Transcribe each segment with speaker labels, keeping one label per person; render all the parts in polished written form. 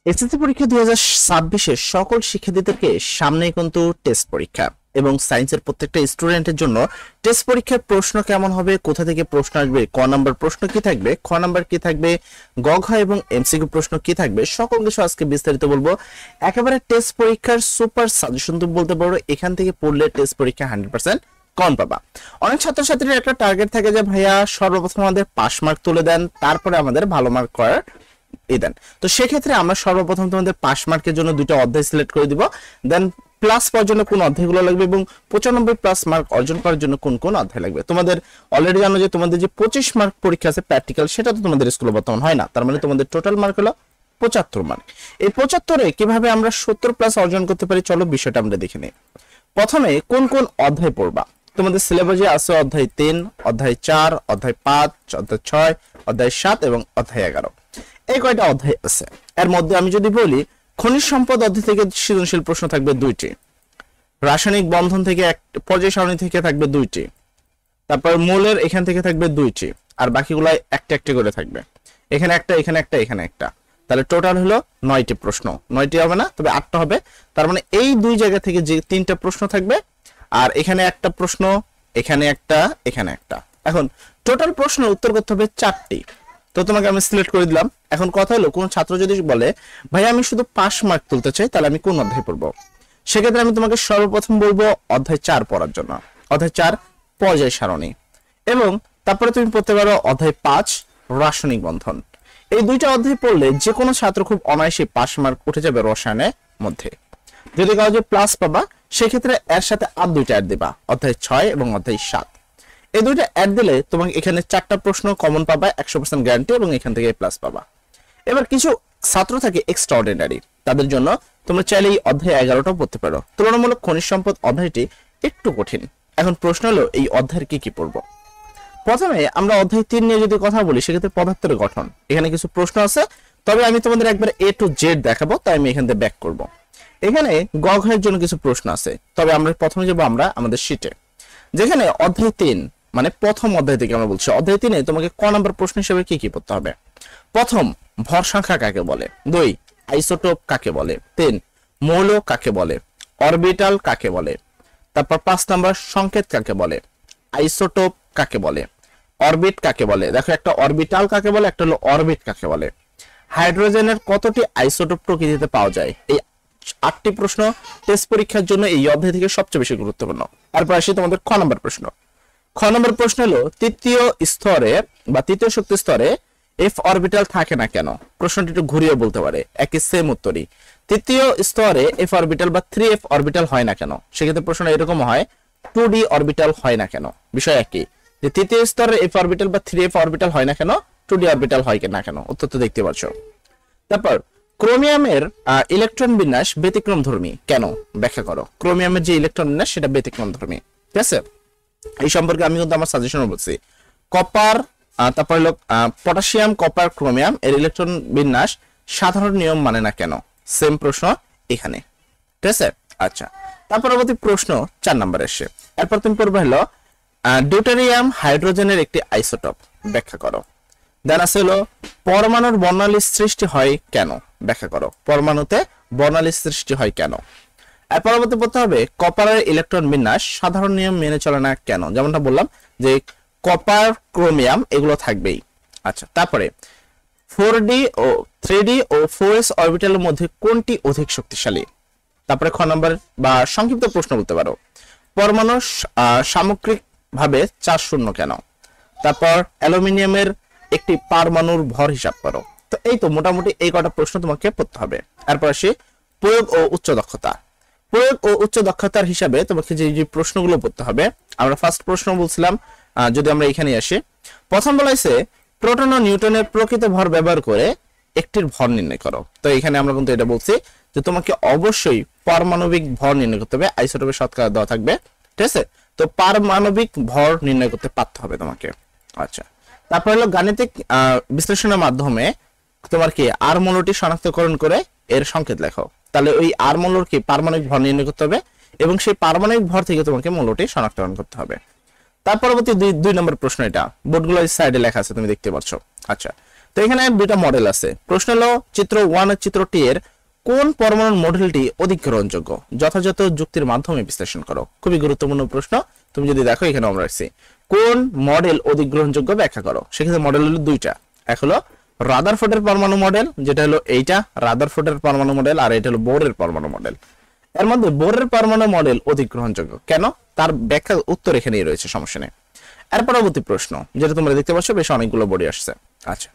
Speaker 1: SSC পরীক্ষা 2026-এর সকল শিক্ষার্থীদেরকে সামনে কিন্তু টেস্ট পরীক্ষা এবং সায়েন্সের প্রত্যেকটা স্টুডেন্টের জন্য টেস্ট পরীক্ষার প্রশ্ন কেমন হবে, কোথা থেকে প্রশ্ন আসবে, ক নাম্বার প্রশ্ন কি থাকবে, খ নাম্বার কি থাকবে, গ ঘ এবং এমসিকিউ প্রশ্ন কি থাকবে, সকল কিছু আজকে বিস্তারিত বলবো। একেবারে টেস্ট পরীক্ষার সুপার সাজেশন তো বলতে পারো, এখান থেকে পড়লে টেস্ট পরীক্ষা 100% কম পাবা। অনেক ছাত্রছাত্রীর একটা টার্গেট থাকে যে ভাইয়া সর্বপ্রথম আমাদের পাস মার্ক তুলে দেন, তারপরে আমাদের ভালো মার্ক করার দেন। তো সেক্ষেত্রে আমরা সর্বপ্রথম তোমাদের পাস মার্কের জন্য দুটো অধ্যায় সিলেক্ট করে দিব, দেন প্লাস পাওয়ার জন্য কোন অধ্যায়গুলো লাগবে এবং 95 প্লাস মার্ক অর্জন করার জন্য কোন কোন অধ্যায় লাগবে। তোমাদের অলরেডি জানো যে তোমাদের যে 25 মার্ক পরীক্ষা আছে প্র্যাকটিক্যাল, সেটা তো তোমাদের স্কুলে বর্তমান হয় না, তার মানে তোমাদের টোটাল মার্ক হলো 75 মার্ক। এই 75-এ কিভাবে আমরা 70 প্লাস অর্জন করতে পারি, চলো বিষয়টা আমরা দেখে নিই। প্রথমে কোন কোন অধ্যায় পড়বা, তোমাদের সিলেবাসে আছে অধ্যায় 3, অধ্যায় 4, অধ্যায় 5, অধ্যায় 6, অধ্যায় 7 এবং অধ্যায় 11। এই কয়টা অধ্যায় আছে। এর মধ্যে আমি যদি বলি খনিজ সম্পদ অধ্যায় থেকে সৃজনশীল প্রশ্ন থাকবে 2টি, রাসায়নিক বন্ধন থেকে পর্যায় সারণী থেকে থাকবে 2টি, তারপর মৌলের এখান থেকে থাকবে 2টি, আর বাকিগুলো একটা একটা করে থাকবে। এখানে একটা, এখানে একটা, এখানে একটা, তাহলে টোটাল হলো 9টি প্রশ্ন। 9টি হবে না, তবে 8টা হবে। তার মানে এই দুই জায়গা থেকে যে 3টা প্রশ্ন থাকবে, আর এখানে একটা প্রশ্ন, এখানে একটা, এখানে একটা। এখন টোটাল প্রশ্নের উত্তর করতে হবে 4টি। তো তোমাকে আমি সিলেক্ট করে দিলাম। এখন কথা হলো, কোন ছাত্র যদি বলে ভাই আমি শুধু পাস মার্ক তুলতে চাই, তাহলে আমি কোন অধ্যায় পড়বো? সেক্ষেত্রে আমি তোমাকে সর্বপ্রথম বলবো অধ্যায় 4 পড়ার জন্য। অধ্যায় 4 পর্যায় সারণী, এবং তারপরে তুমি পড়তে পারো অধ্যায় 5 রাসায়নিক বন্ধন। এই দুইটা অধ্যায় পড়লে যে কোনো ছাত্র খুব অনায়াসে পাস মার্ক উঠে যাবে রসায়নের মধ্যে। যদি কারো যে প্লাস পাবা, সেক্ষেত্রে এর সাথে আর দুইটা অ্যাড দিবা, অধ্যায় 6 এবং অধ্যায় 7। এই দুইটা অ্যাড দিলে তোমাকে এখানে 4টা প্রশ্ন কমন পাবা, 100% গ্যারান্টি, এবং এখান থেকে প্লাস পাবা। এবার কিছু ছাত্র থাকে এক্সট্রাঅর্ডিনারি, তাদের জন্য তোমরা চাইলে এই অধ্যায় 11টাও পড়তে পারো। তুলনামূলক খনিজ সম্পদ অধ্যায়টি একটু কঠিন। এখন প্রশ্ন হলো এই অধ্যায়ের কি কি পড়বো। প্রথমে আমরা অধ্যায় 3 নিয়ে যদি কথা বলি, সেক্ষেত্রে পদার্থের গঠন, এখানে কিছু প্রশ্ন আছে, তবে আমি তোমাদের একবার A to Z দেখাবো, তাই আমি এখান থেকে ব্যাক করব। এখানে গ ঘের জন্য কিছু প্রশ্ন আছে, তবে আমরা প্রথমে যাবো আমরা আমাদের শীটে, যেখানে অধ্যায় 3 মানে প্রথম অধ্যায় থেকে আমরা বলছি। অধ্যায় 3-এ তোমাকে ক নম্বর প্রশ্ন হিসেবে কি কি পড়তে হবে? প্রথম, ভর সংখ্যা কাকে বলে? 2, আইসোটোপ কাকে বলে? 3, মৌল কাকে বলে? অরবিটাল কাকে বলে? তারপর 5 নাম্বার, সংকেত কাকে বলে? আইসোটোপ কাকে বলে? অরবিট কাকে বলে? দেখো, একটা অরবিটাল কাকে বলে, একটা হলো অরবিট কাকে বলে। হাইড্রোজেনের কতটি আইসোটোপ প্রকৃতিতে পাওয়া যায়? এই 8টি প্রশ্ন টেস্ট পরীক্ষার জন্য এই অধ্যায় থেকে সবচেয়ে বেশি গুরুত্বপূর্ণ। তারপর আসি তোমাদের খ নম্বর প্রশ্ন। খ নম্বর প্রশ্ন হলো তৃতীয় স্তরে বা তৃতীয় শক্তি স্তরে এফ অরবিটাল থাকে না কেন? প্রশ্নটি একটু ঘুরিয়ে বলতে পারে, একই সেম উত্তরই। তৃতীয় স্তরে এফ অরবিটাল বা 3f অরবিটাল হয় না কেন? সেক্ষেত্রে প্রশ্ন এরকম হয়, 2d অরবিটাল হয় না কেন? বিষয় একই, যে তৃতীয় স্তরে এফ অরবিটাল বা 3f অরবিটাল হয় না কেন, 2d অরবিটাল হয় না কেন? উত্তর তো দেখতে পাচ্ছ। তারপর ক্রোমিয়ামের ইলেকট্রন বিন্যাস ব্যতিক্রমধর্মী কেন? ব্যাখ্যা করো। ক্রোমিয়ামের যে ইলেকট্রন বিন্যাস সেটা ব্যতিক্রমধর্মী, ঠিক আছে? এই সম্পর্কে আমি কিন্তু আমার সাজেশন বলছি। কপার, তারপর হলো পটাশিয়াম, কপার, ক্রোমিয়াম এর ইলেকট্রন বিন্যাস সাধারণ নিয়ম মানে না কেন? সেম প্রশ্ন এখানে, ঠিক আছে? আচ্ছা, তারপর পরবর্তী প্রশ্ন 4 নম্বর এসে, এরপর তুমি পড়বে হলো ডিউটেরিয়াম হাইড্রোজেনের একটি আইসোটোপ, ব্যাখ্যা করো। দেন আছে হলো পরমাণুর বর্ণালী সৃষ্টি হয় কেন? ব্যাখ্যা করো। পরমাণুতে বর্ণালী সৃষ্টি হয় কেন? আর পরবর্তী পড়তে হবে কপারের ইলেকট্রন বিন্যাস সাধারণ নিয়ম মেনে চলে না কেন? যেমনটা বললাম যে কপার, ক্রোমিয়াম এগুলো থাকবেই। আচ্ছা, তারপরে 4d ও 3d ও 4s অরবিটালের মধ্যে কোনটি অধিক শক্তিশালী? তারপরে খ নম্বর বা সংক্ষিপ্ত প্রশ্ন বলতে পারো, পরমাণু সামগ্রিক ভাবে চার্জ শূন্য কেন? তারপর অ্যালুমিনিয়ামের একটি পারমাণুর ভর হিসাব করো। তো এই তো মোটামুটি এই কটা প্রশ্ন তোমাকে পড়তে হবে। এরপর আসি প্রয়োগ ও উচ্চ দক্ষতা। প্রয়োগ ও উচ্চ দক্ষতার হিসাবে তোমাকে যে যে প্রশ্নগুলো পড়তে হবে, আমরা ফার্স্ট প্রশ্ন বলছিলাম, যদি আমরা এখানে আসি, প্রথম বলা হয়েছে প্রোটন ও নিউটনের প্রকৃত ভর ব্যবহার করে একটির ভর নির্ণয় করো। তো এখানে আমরা কিন্তু এটা বলছি যে তোমাকে অবশ্যই পারমাণবিক ভর নির্ণয় করতে হবে, আইসোটোপের শতকরা দেওয়া থাকবে, ঠিক আছে? তো পারমাণবিক ভর নির্ণয় করতে পারতে হবে তোমাকে। আচ্ছা, তারপর হলো গাণিতিক বিশ্লেষণের মাধ্যমে তোমার কি আর মৌলটি শনাক্তকরণ করে এর সংকেত লেখো। তাহলে ওই আর মৌলর কি পারমাণবিক ভর নির্ণয় করতে হবে, এবং সেই পারমাণবিক ভর থেকে তোমাকে মৌলটি শনাক্তকরণ করতে হবে। তার পরবর্তী 2 নম্বর প্রশ্ন, এটা বোর্ডগুলোর সাইডে লেখা আছে, তুমি দেখতে পাচ্ছ। আচ্ছা, তো এখানে দুইটা মডেল আছে। প্রশ্ন হলো চিত্র 1 আর চিত্র 2 এর কোন পরমাণুর মডেলটি অধিক গ্রহণযোগ্য, যথাযথ যুক্তির মাধ্যমে বিশ্লেষণ করো। খুবই গুরুত্বপূর্ণ প্রশ্ন। তুমি যদি দেখো এখানে আমরা রাখছি কোন মডেল অধিক গ্রহণযোগ্য ব্যাখ্যা করো। সেক্ষেত্রে মডেল হলো দুইটা, এক হলো রাদারফোর্ডের পরমাণু মডেল, যেটা হলো এইটা রাদারফোর্ডের পরমাণু মডেল, আর এটা হলো বোরের পরমাণু মডেল। এর মধ্যে বোরের পরমাণু মডেল অধিক গ্রহণযোগ্য কেন, তার ব্যাখ্যা উত্তর এখানেই রয়েছে, সমস্যা নেই। এর পরবর্তী প্রশ্ন যেটা তোমরা দেখতে পাচ্ছ বেশ অনেকগুলো বডি আসছে। আচ্ছা,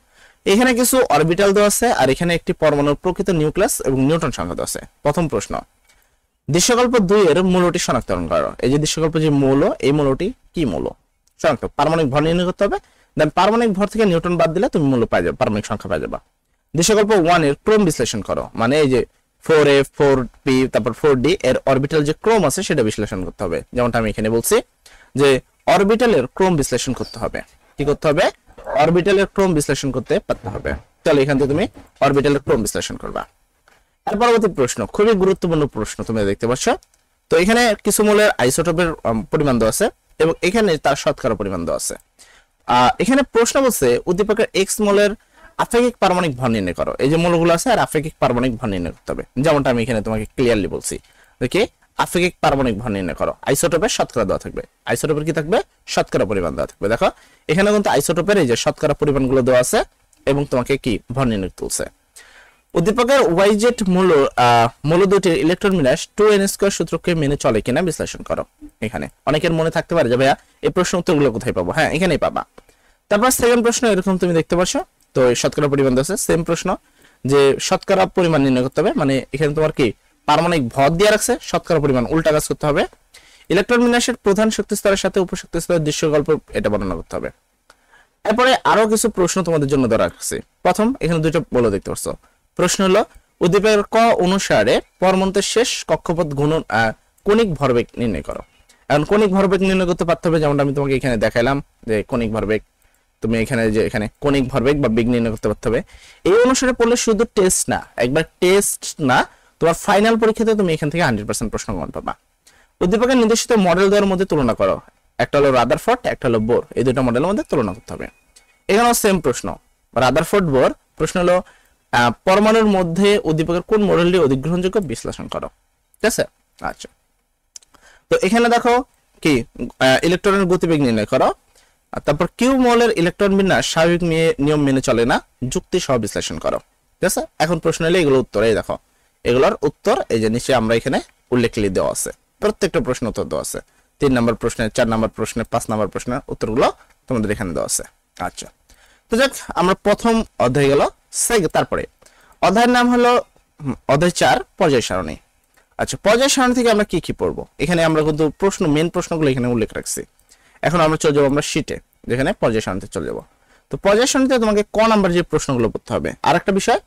Speaker 1: এখানে কিছু অরবিটাল দেওয়া আছে আর এখানে একটি পরমাণুর প্রকৃত নিউক্লিয়াস এবং নিউট্রন সংখ্যা দেওয়া আছে। প্রথম প্রশ্ন, দৃশ্যকল্প 2 এর মৌলটি শনাক্তকরণ করো। এই যে দৃশ্যকল্প যে মৌল, এই মৌলটি কি মৌল শনাক্ত, পারমাণবিক ভর নির্ণয় করতে হবে। দেন পারমাণবিক ভর থেকে নিউটন বাদ দিলে তুমি মৌল পাই যাবে, পারমাণবিক সংখ্যা পাই যাবে। দৃশ্যকল্প 1 এর ক্রম বিশ্লেষণ করো, মানে এই যে 4a 4p তারপর 4d এর অরবিটাল যে ক্রম আছে সেটা বিশ্লেষণ করতে হবে। যেমনটা আমি এখানে বলছি যে অরবিটালের ক্রম বিশ্লেষণ করতে হবে। কি করতে হবে, অরবিটালের ক্রম বিশ্লেষণ করতে পারতে হবে। তাহলে এখান থেকে তুমি অরবিটালের ক্রম বিশ্লেষণ করবা। আর পরবর্তী প্রশ্ন খুবই গুরুত্বপূর্ণ প্রশ্ন, তুমি দেখতে পাচ্ছ। তো এখানে কিছু মৌলের আইসোটোপের পরিমাণ দেওয়া আছে এবং এখানে তার শতকরা পরিমাণ দেওয়া আছে। এখানে প্রশ্ন বলছে উদ্দীপকের এক্স মৌলের আপেক্ষিক পারমাণবিক ভর নির্ণয় করো। এই যে মৌলগুলো আছে আর আপেক্ষিক পারমাণবিক ভর নির্ণয় করতে হবে। যেমনটা আমি এখানে তোমাকে ক্লিয়ারলি বলছি, দেখি আপেক্ষিক পারমাণবিক ভর নির্ণয় করো। আইসোটোপের শতকরা দেওয়া থাকবে, আইসোটোপের কি থাকবে, শতকরা পরিমাণ দেওয়া থাকবে। দেখো এখানে কিন্তু আইসোটোপের এই যে শতকরা পরিমাণগুলো দেওয়া আছে এবং তোমাকে কি ভর নির্ণয় তুলছে। উদ্দীপকের ওয়াইজেট মৌল দুটির ইলেকট্রন বিন্যাস 2n² সূত্রকে মেনে চলে কিনা বিশ্লেষণ করো। এখানে অনেকের মনে থাকতে পারে যে ভাইয়া এই প্রশ্ন উত্তরগুলো কোথায় পাবো, হ্যাঁ এখানেই পাবা। তারপর সেকেন্ড প্রশ্ন এরকম তুমি দেখতে পাচ্ছ, তো শতকরা পরিমাণ আছে। সেম প্রশ্ন যে শতকরা পরিমাণ নির্ণয় করতে হবে, মানে এখানে তোমার কি পারমাণবিক ভর দিয়ে রাখছে, শতকরা পরিমাণ উল্টা কাজ করতে হবে। ইলেকট্রন বিন্যাসের প্রধান শক্তি স্তরের সাথে উপশক্তি স্তরের দৃশ্যকল্প এটা বর্ণনা করতে হবে। এরপরে আরো কিছু প্রশ্ন তোমাদের জন্য দেওয়া রাখছি। প্রথম এখানে দুইটা বলে দেখতে পাচ্ছ। প্রশ্ন হলো উদ্দীপকের ক অনুসারে পরমাণুর শেষ কক্ষপথ গুণন কণিক ভরবেগ নির্ণয় করো। এখন কণিক ভরবেগ নির্ণয় করতে পারতে হবে, যেমনটা আমি তোমাকে এখানে দেখাইলাম যে কণিক ভরবেগ, তুমি এখানে যে এখানে কণিক ভরবেগ বা বেগ নির্ণয় করতে পারতে হবে। এই অনুসারে পড়লে শুধু টেস্ট না, একবার টেস্ট না, তোমার ফাইনাল পরীক্ষাতে তুমি এখান থেকে 100% প্রশ্ন কমন পাবা। উদ্দীপকের নির্দেশিত মডেল দ্বয়ের মধ্যে তুলনা করো। একটা হলো রাদারফোর্ড, একটা হলো বোর, এই দুটো মডেলের মধ্যে তুলনা করতে হবে। এখানেও সেম প্রশ্ন, রাদারফোর্ড বোর। প্রশ্ন হলো পরমাণুর মধ্যে উদ্দীপকের কোন মডেলটি অধিক গ্রহণযোগ্য বিশ্লেষণ করো। ঠিক আছে, আচ্ছা। তো এখানে দেখো কি ইলেকট্রনের গতিবেগ নির্ণয় করো। তারপর কিউ মৌলের ইলেকট্রন বিন্যাস স্বাভাবিক নিয়ম মেনে চলে না, যুক্তি সহ বিশ্লেষণ করো। ঠিক আছে, এখন প্রশ্ন হলো এগুলো উত্তর, এই দেখো এগুলোর উত্তর এই যে নিচে আমরা এখানে উল্লেখ দেওয়া আছে, প্রত্যেকটা প্রশ্ন উত্তর দেওয়া আছে। 3 নম্বর প্রশ্নের, 4 নম্বর প্রশ্নের, 5 নম্বর প্রশ্নের উত্তরগুলো তোমাদের এখানে দেওয়া আছে। আচ্ছা, তো যাক আমরা প্রথম অধ্যায় গেল। তারপরে অধ্যায়ের নাম হলো অধ্যায় 4 পর্যায় সারণী। আচ্ছা, পর্যায় সারণী থেকে আমরা কি কি পড়বো, এখানে আমরা কিন্তু মেন প্রশ্নগুলো এখানে উল্লেখ রাখছি। এখন আমরা চলে যাবো আমরা শীটে, যেখানে পর্যায় সারণীতে চলে যাবো। তো পর্যায় সারণীতে তোমাকে ক নাম্বার যে প্রশ্নগুলো পড়তে হবে। আর একটা বিষয়,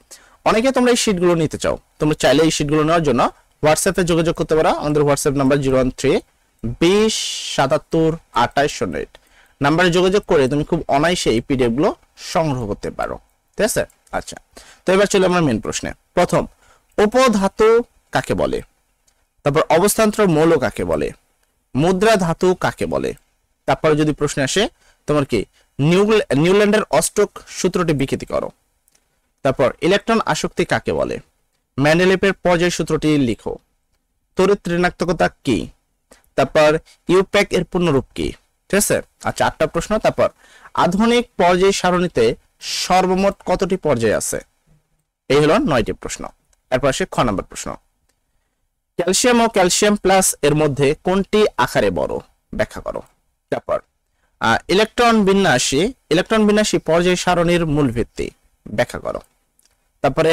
Speaker 1: অনেকে তোমরা এই শীটগুলো নিতে চাও, তোমরা চাইলে এই শীটগুলো নেওয়ার জন্য হোয়াটসঅ্যাপে যোগাযোগ করতে পারো। আমাদের হোয়াটসঅ্যাপ নাম্বার 013-20-77-2808 নাম্বারে যোগাযোগ করে তুমি খুব অনায়াসে এই পিডিএফ গুলো সংগ্রহ করতে পারো। ঠিক আছে, আচ্ছা। তো এবার চলে আমরা মেন প্রশ্নে। প্রথম, উপধাতু কাকে বলে? তারপর অবস্থান্তর মৌল কাকে বলে? মুদ্রা ধাতু কাকে বলে? তারপর যদি প্রশ্ন আসে তোমার কি নিউল্যান্ডের অষ্টক সূত্রটি বিকৃতি করো। তারপর ইলেকট্রন আসক্তি কাকে বলে? মেন্ডেলিভের পর্যায় সূত্রটি লিখো। তড়িৎ ঋণাত্মকতা কি? তারপর ইউপ্যাক এর পূর্ণরূপ কি? ঠিক আছে, আচ্ছা 8টা প্রশ্ন। তারপর আধুনিক পর্যায় সারণীতে সর্বমোট কতটি পর্যায় আছে? এই হলো 9টি প্রশ্ন। এরপর আসে খ নম্বর প্রশ্ন, ক্যালসিয়াম ও ক্যালসিয়াম প্লাস এর মধ্যে কোনটি আকারে বড়? ব্যাখ্যা করো। তারপর ইলেকট্রন বিন্যাসী পর্যায় সারণীর মূল ভিত্তি, ব্যাখ্যা করো। তারপরে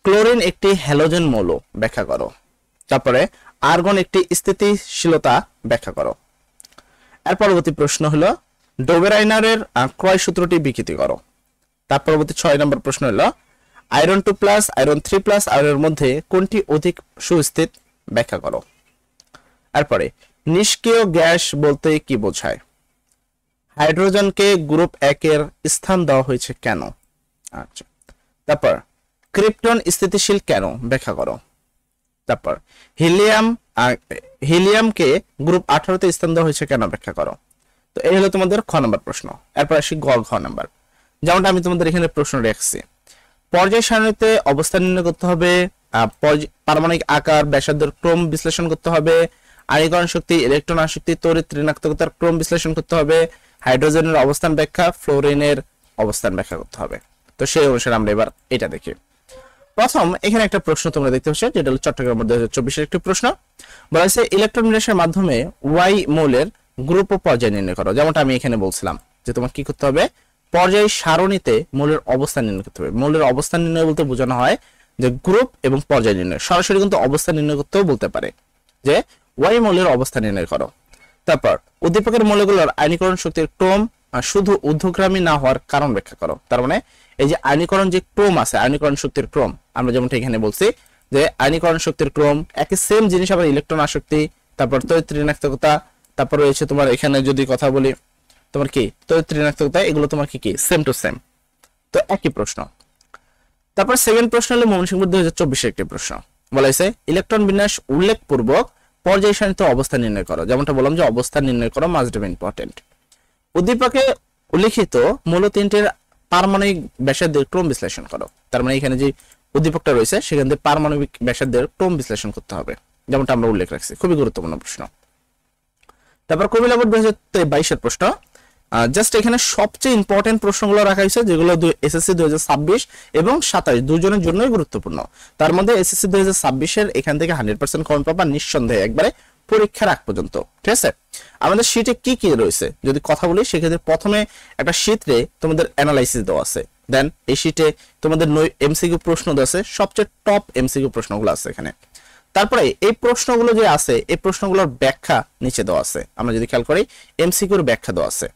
Speaker 1: ক্লোরিন একটি হ্যালোজেন মৌল, ব্যাখ্যা করো। তারপরে আর্গন একটি স্থিতিশীলতা, ব্যাখ্যা করো। এর পরবর্তী প্রশ্ন হলো ডোবেরাইনারের ক্রয় সূত্রটি বিকৃতি করো। তার পরবর্তী 6 নম্বর প্রশ্ন হলো আয়রন 2+, আয়রন 3+ আয়রনের মধ্যে কোনটি অধিক সুস্থিত, ব্যাখ্যা করো। এরপরে নিষ্ক্রিয় গ্যাস বলতে কি বোঝায়? হাইড্রোজেনকে গ্রুপ 1 এর স্থান দেওয়া হয়েছে কেন? আচ্ছা, তারপর ক্রিপ্টন স্থিতিশীল কেন, ব্যাখ্যা করো। তারপর হিলিয়ামকে গ্রুপ 18 তে স্থান দেওয়া হয়েছে কেন, ব্যাখ্যা করো। তো এই হলো তোমাদের খ নম্বর প্রশ্ন। এরপর আসি ঘ নাম্বার, যেমনটা আমি তোমাদের এখানে প্রশ্ন রাখছি, পর্যায় সারণীতে অবস্থান নির্ণয় করতে হবে, পারমাণবিক আকার ব্যাসার্ধের ক্রম বিশ্লেষণ করতে হবে, আয়নীকরণ শক্তি, ইলেকট্রন আসক্তি, তড়িৎ ঋণাত্মকতার ক্রম বিশ্লেষণ করতে হবে, হাইড্রোজেনের অবস্থান ব্যাখ্যা, ফ্লোরিনের অবস্থান ব্যাখ্যা করতে হবে। তো সেই অনুসারে আমরা এবার এটা দেখি। প্রথম এখানে একটা প্রশ্ন তোমরা দেখতে পাচ্ছ, যেটা হলো চট্টগ্রাম 2024 একটি প্রশ্ন। বলা হয়েছে ইলেকট্রন বিন্যাসের মাধ্যমে ওয়াই মৌলের গ্রুপ ও পর্যায় নির্ণয় করো। যেমনটা আমি এখানে বলছিলাম যে তোমার কি করতে হবে, পর্যায় সারণীতে মৌলের অবস্থান নির্ণয় করতে হবে। মৌলের অবস্থান নির্ণয় বলতে বোঝানো হয় যে গ্রুপ এবং পর্যায় নির্ণয়। সরাসরি কিন্তু অবস্থান নির্ণয় করতেও বলতে পারে যে ওয়াই মৌলের অবস্থান নির্ণয় করো। তারপর উদ্দীপকের মৌলগুলোর আয়নীকরণ শক্তির ক্রম শুধু ঊর্ধ্বগামী না হওয়ার কারণ ব্যাখ্যা করো। তার মানে এই যে আয়নীকরণ যে ক্রম আছে, আয়নীকরণ শক্তির ক্রম, আমরা যেমনটা এখানে বলছি যে আয়নীকরণ শক্তির ক্রম একই সেম জিনিস, আবার ইলেকট্রন আসক্তি, তারপর তড়িৎ ঋণাত্মকতা, তারপর রয়েছে তোমার এখানে যদি কথা বলি তোমার কি তড়িৎ ঋণাত্মকতা, এগুলো তোমার কি কি সেম টু সেম, তো একই প্রশ্ন। তারপর সেকেন্ড প্রশ্ন হলো ময়মনসিংহ 2024 একটি প্রশ্ন। বলা হয়েছে ইলেকট্রন বিন্যাস উল্লেখপূর্বক পর্যায় সারণীতে অবস্থান নির্ণয় করো। যেমনটা বললাম যে অবস্থান নির্ণয় করো মাস্ট বি ইম্পর্টেন্ট। উদ্দীপকে উল্লিখিত মূল তিনটির পারমাণবিক ব্যাসার্ধের ক্রম বিশ্লেষণ করো। তার মানে এখানে যে উদ্দীপকটা রয়েছে সেখান থেকে পারমাণবিক ব্যাসার্ধের ক্রম বিশ্লেষণ করতে হবে, যেমনটা আমরা উল্লেখ রাখছি। খুবই গুরুত্বপূর্ণ প্রশ্ন। তারপর কবিলা বোর্ড 2022 প্রশ্ন। জাস্ট এখানে সবচেয়ে ইম্পর্টেন্ট প্রশ্নগুলো রাখা হয়েছে, যেগুলো এসএসসি 2026 এবং 27 দুজনের জন্যই গুরুত্বপূর্ণ। তার মধ্যে এসএসসি 2026 এখান থেকে 100% কমন পাবা নিঃসন্দেহে, একবারে পরীক্ষার আগ পর্যন্ত। ঠিক আছে, আমাদের শীটে কি কি রয়েছে যদি কথা বলি, সেক্ষেত্রে প্রথমে একটা শীটে তোমাদের অ্যানালাইসিস দেওয়া আছে, দেন এই শীটে তোমাদের এমসিকিউ প্রশ্ন দেওয়া আছে, সবচেয়ে টপ এমসিকিউ প্রশ্নগুলো আছে এখানে। তারপরে এই প্রশ্নগুলো যে আছে, এই প্রশ্নগুলোর ব্যাখ্যা নিচে দেওয়া আছে। আমরা যদি খেয়াল করি এমসিকিউর ব্যাখ্যা দেওয়া আছে,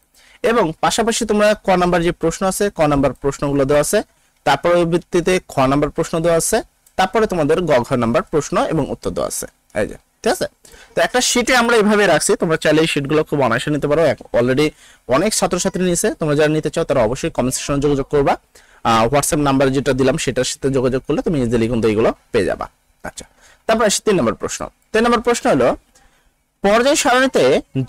Speaker 1: এবং পাশাপাশি তোমরা ক নাম্বার যে প্রশ্ন আছে, ক নাম্বার প্রশ্নগুলো দেওয়া আছে, তারপরে ভিত্তিতে খ নাম্বার প্রশ্ন দেওয়া আছে, তারপরে তোমাদের গ ঘ নাম্বার প্রশ্ন এবং উত্তর দেওয়া আছে। এই যে ঠিক আছে, তো একটা শীটে আমরা এইভাবে রাখছি, তোমরা চাইলে এই শীটগুলো খুব অনায়াসে নিতে পারো। অলরেডি অনেক ছাত্রছাত্রী নিয়েছে, তোমরা যারা নিতে চাও তারা অবশ্যই কমেন্ট সেকশনে যোগাযোগ করবা। হোয়াটসঅ্যাপ নাম্বার যেটা দিলাম সেটার সাথে যোগাযোগ করলে তুমি ইজিলি কিন্তু এইগুলো পেয়ে যাবা। আচ্ছা, তারপর আসি 3 নম্বর প্রশ্ন। 3 নম্বর প্রশ্ন হলো পর্যায় সারণীতে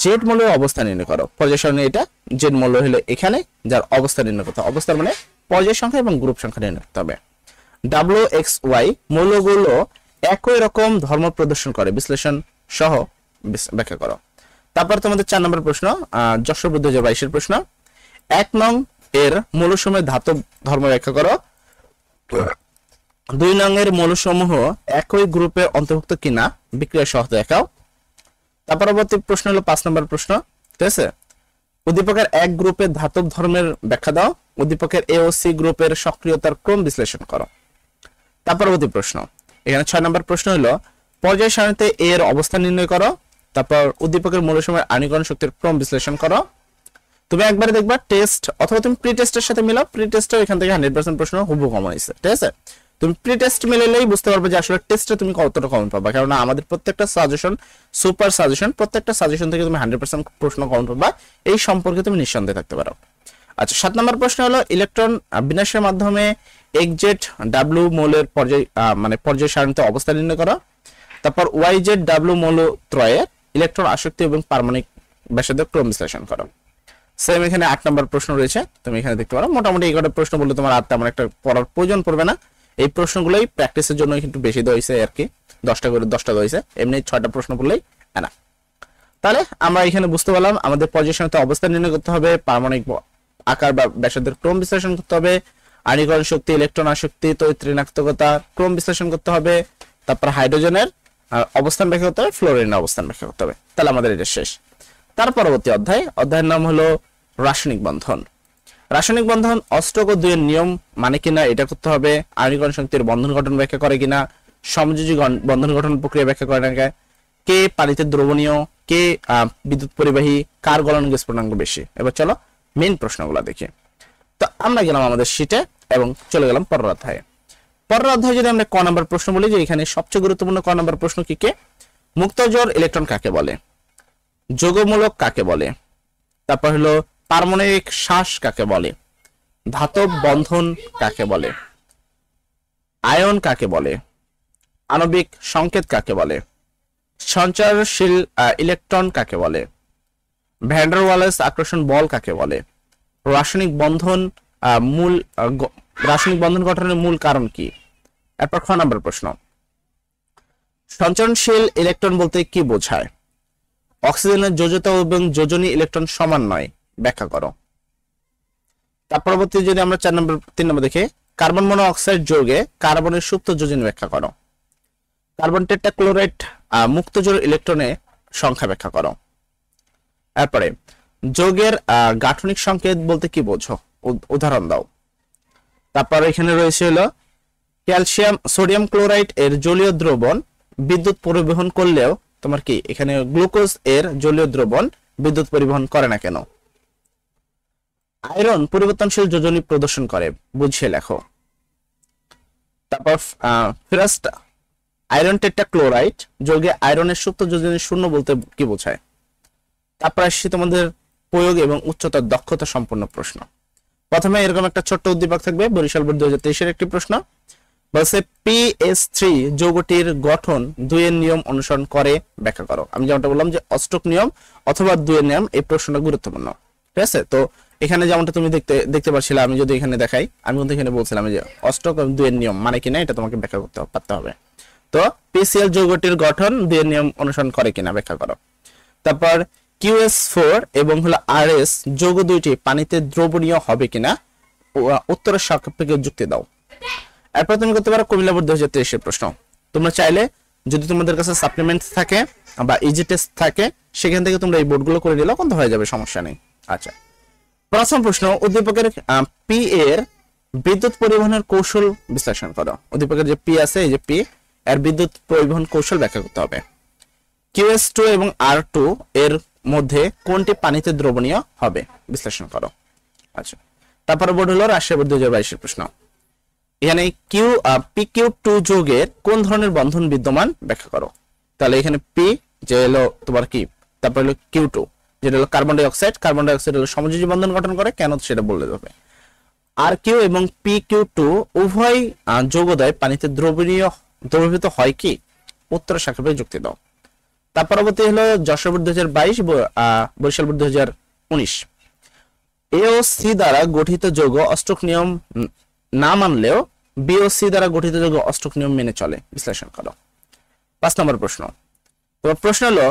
Speaker 1: জেড মৌলের অবস্থান নির্ণয় করো। পর্যায় সারণী এটা, জেড মৌল হলো এখানে, যার অবস্থান নির্ণয় করতে হবে। অবস্থান মানে পর্যায় সংখ্যা এবং গ্রুপ সংখ্যা নির্ণয় করতে হবে। WXY মৌলগুলো একই রকম ধর্ম প্রদর্শন করে, বিশ্লেষণ সহ ব্যাখ্যা করো। তারপর তোমাদের 4 নম্বর প্রশ্ন, যশোর 2022 প্রশ্ন। 1 নং এর মৌলসমূহের ধাতব ধর্ম ব্যাখ্যা করো। 2 নং এর মৌলসমূহ একই গ্রুপের অন্তর্ভুক্ত কিনা বিক্রিয়া সহ দেখাও। তার পরবর্তী প্রশ্ন হলো 5 নম্বর প্রশ্ন। ঠিক আছে, উদ্দীপকের এক গ্রুপের ধাতব ধর্মের ব্যাখ্যা দাও। উদ্দীপকের এ ও সি গ্রুপের সক্রিয়তার ক্রম বিশ্লেষণ করো। তার পরবর্তী প্রশ্ন, এখানে 6 নম্বর প্রশ্ন হলো পর্যায় সারণীতে এ এর অবস্থান নির্ণয় করো। তারপর উদ্দীপকের মৌলসমূহের আয়নীকরণ শক্তির ক্রম বিশ্লেষণ করো। তুমি একবারে দেখবা টেস্ট অথবা তুমি প্রি টেস্টের সাথে মিলাও, প্রি টেস্টও এখান থেকে 100% প্রশ্ন হুবহু কমন হয়েছে। ঠিক আছে, তুমি প্রি টেস্ট মিলালেই বুঝতে পারবে যে আসলে টেস্টে তুমি কতটা কমন পাবা, কারণ আমাদের প্রত্যেকটা সাজেশন সুপার সাজেশন, প্রত্যেকটা সাজেশন থেকে তুমি 100% প্রশ্ন কমন পাবা, এই সম্পর্কে তুমি নিঃসন্দেহে থাকতে পারো। আচ্ছা, 7 নম্বর প্রশ্ন হলো ইলেকট্রন বিন্যাসের মাধ্যমে XZ W মৌলের পর্যায় মানে পর্যায় সারণীতে অবস্থান নির্ণয় করো। তারপর YZ W মৌল ত্রয়ের ইলেকট্রন আসক্তি এবং পারমাণবিক ব্যাসার্ধের ক্রম বিশ্লেষণ করো। সেম এখানে 8 নম্বর প্রশ্ন রয়েছে, তুমি এখানে দেখতে পারো। মোটামুটি এই কটা প্রশ্ন বললে তোমার আর তেমন একটা পড়ার প্রয়োজন পড়বে না। এই প্রশ্নগুলোই প্র্যাকটিসের জন্য কিন্তু বেশি দেওয়া হয়েছে আর কি, 10টা করে 10টা দেওয়া হয়েছে, এমনি 6টা প্রশ্ন পড়লেই না। তাহলে আমরা এখানে বুঝতে পারলাম আমাদের পর্যায় সারণীতে অবস্থান নির্ণয় করতে হবে, পারমাণবিক আকার বা ব্যাসার্ধের ক্রম বিশ্লেষণ করতে হবে, আয়নীকরণ শক্তি, ইলেকট্রন আসক্তি, তড়িৎ ঋণাত্মকতা ক্রম বিশ্লেষণ করতে হবে, তারপর হাইড্রোজেনের অবস্থান ব্যাখ্যা করতে হবে, ফ্লোরিনের অবস্থান ব্যাখ্যা করতে হবে। তাহলে আমাদের এটা শেষ। তার পরবর্তী অধ্যায়ের নাম হলো রাসায়নিক বন্ধন। রাসায়নিক বন্ধন অষ্টক ও 2 এর নিয়ম মানে কিনা এটা করতে হবে, আয়নীকরণ শক্তির বন্ধন গঠন ব্যাখ্যা করে কিনা, সমযোজী বন্ধন গঠন প্রক্রিয়া ব্যাখ্যা করে না, কে পানিতে দ্রবণীয়, কে বিদ্যুৎ পরিবাহী, কার গলন গ্যাস পূর্ণাঙ্ক বেশি। এবার চলো মেইন প্রশ্নগুলো দেখি। তো আমরা গেলাম আমাদের শীটে এবং চলে গেলাম পরের অধ্যায়ে। পরের অধ্যায়ে যদি আমরা ক নাম্বার প্রশ্ন বলি, যে এখানে সবচেয়ে গুরুত্বপূর্ণ ক নাম্বার প্রশ্ন কি কে, মুক্তজোড় ইলেকট্রন কাকে বলে, যোগমূলক কাকে বলে, তারপর হলো পারমাণবিক শ্বাস কাকে বলে, ধাতব বন্ধন কাকে বলে, আয়ন কাকে বলে, আণবিক সংকেত কাকে বলে, সঞ্চারশীল ইলেকট্রন কাকে বলে, ভ্যান ডার ওয়ালেস আকর্ষণ বল কাকে বলে, রাসায়নিক বন্ধন মূল রাসায়নিক বন্ধন গঠনের মূল কারণ কি? এরপর খ নাম্বার প্রশ্ন, সঞ্চরণশীল ইলেকট্রন বলতে কি বোঝায়? অক্সিজেনের যোজ্যতা এবং যোজনী ইলেকট্রন সমান নয়, ব্যাখ্যা করো। তার পরবর্তী যদি আমরা 3 নম্বর দেখি, কার্বন মনো অক্সাইড যৌগে কার্বনের সুপ্ত যোজনী ব্যাখ্যা করো। কার্বন টেট্রাক্লোরাইড মুক্ত জোড় ইলেকট্রনের সংখ্যা ব্যাখ্যা করো। এরপরে যৌগের গাঠনিক সংকেত বলতে কি বোঝো? উদাহরণ দাও। তারপর এখানে রয়েছে হলো ক্যালসিয়াম সোডিয়াম ক্লোরাইড এর জলীয় দ্রবণ বিদ্যুৎ পরিবহন করলেও তোমার কি এখানে গ্লুকোজ এর জলীয় দ্রবণ বিদ্যুৎ পরিবহন করে না কেন? আয়রন পরিবর্তনশীল যোজনী প্রদর্শন করে, বুঝিয়ে লেখো। তারপর ফার্স্ট আয়রন টেট্রাক্লোরাইড যৌগে আয়রনের সুপ্ত যোজনী শূন্য বলতে কি বোঝায়? তারপর আসছে তোমাদের প্রয়োগ এবং উচ্চতর দক্ষতা সম্পন্ন প্রশ্ন। প্রথমে এরকম একটা ছোট্ট উদ্দীপক থাকবে, বরিশাল বোর্ড 2023 এর একটি প্রশ্ন। বলছে PS3 যৌগটির গঠন 2 এর নিয়ম অনুসরণ করে, ব্যাখ্যা করো। আমি যেমনটা বললাম যে অষ্টক নিয়ম অথবা 2 এর নিয়ম, এই প্রশ্নটা গুরুত্বপূর্ণ, ঠিক আছে? তো এখানে যেমনটা তুমি দেখতে পাচ্ছিলে, আমি যদি এখানে দেখাই, আমি কিন্তু এখানে বলছিলাম যে অষ্টক এবং 2 এর নিয়ম মানে কিনা এটা তোমাকে ব্যাখ্যা করতে পারতে হবে। তো PCl যৌগটির গঠন 2 এর নিয়ম অনুসরণ করে কিনা ব্যাখ্যা করো। তারপর QS4 এবং হলো RS যৌগ দুইটি পানিতে দ্রবণীয় হবে কিনা উত্তরের সাপেক্ষে যুক্তি দাও। এরপর তুমি করতে পারো কুমিল্লা বোর্ড 2023 এর প্রশ্ন। তোমরা চাইলে যদি তোমাদের কাছে সাপ্লিমেন্ট থাকে বা ইজি টেস্ট থাকে, সেখান থেকে তোমরা এই বোর্ডগুলো করে নিলেও কিন্তু হয়ে যাবে, সমস্যা নেই। আচ্ছা, প্রথম প্রশ্ন, উদ্দীপকের P এর বিদ্যুৎ পরিবহনের কৌশল বিশ্লেষণ করো। উদ্দীপকের যে P আছে, এই যে P এর বিদ্যুৎ পরিবহন কৌশল ব্যাখ্যা করতে হবে। QS2 এবং R2 এর মধ্যে কোনটি পানিতে দ্রবণীয় হবে, বিশ্লেষণ করো। আচ্ছা, তারপরে বোর্ড হলো রাজশাহী বোর্ড 2022 এর প্রশ্ন। এখানে PQ2 যৌগের কোন ধরনের বন্ধন বিদ্যমান, ব্যাখ্যা করো। তাহলে এখানে P যে হলো তোমার কি, তারপর হলো Q2 যেটা হলো কার্বন ডাই অক্সাইড হলো সমযোজী বন্ধন গঠন করে, কেন সেটা বললে হবে। RQ এবং PQ2 উভয় যৌগদ্বয় পানিতে দ্রবীভূত হয় কি, উত্তরের সাপেক্ষে যুক্তি দাও। তার পরবর্তী হলো Jessore board 2022, Barisal board 2019। A ও C দ্বারা গঠিত যৌগ অষ্টক নিয়ম না মানলেও B ও C দ্বারা গঠিত যৌগ অষ্টক নিয়ম মেনে চলে, বিশ্লেষণ করো। 5 নম্বর প্রশ্ন। তোমার প্রশ্ন হলো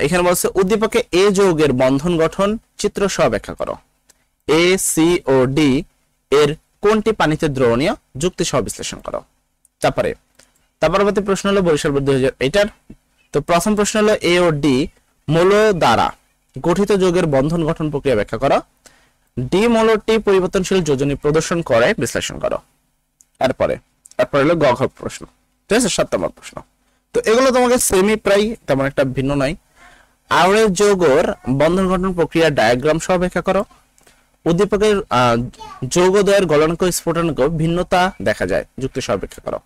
Speaker 1: এখানে বলছে উদ্দীপকে A যৌগের বন্ধন গঠন চিত্র সহ ব্যাখ্যা করো। A, C ও D এর কোনটি পানিতে দ্রবণীয়, যুক্তি সহ বিশ্লেষণ করো। তারপরে তার পরবর্তী প্রশ্ন হলো বরিশাল বোর্ড 2008। তো প্রথম প্রশ্ন হলো A ও D মৌল দ্বারা গঠিত যৌগের বন্ধন গঠন প্রক্রিয়া ব্যাখ্যা করো। D মৌলটি পরিবর্তনশীল যোজনী প্রদর্শন করে, বিশ্লেষণ করো। তারপরে হলো গ ঘ প্রশ্ন, ঠিক আছে? 7 নম্বর প্রশ্ন। তো এগুলো তোমাকে সেমি প্রায় তেমন একটা ভিন্ন নয়। আয়নের যৌগের বন্ধন গঠন প্রক্রিয়া ডায়াগ্রাম সহ ব্যাখ্যা করো। উদ্দীপকের যৌগদ্বয়ের গলনাঙ্ক স্ফুটনাঙ্ক ভিন্নতা দেখা যায়, যুক্তি সহ ব্যাখ্যা করো।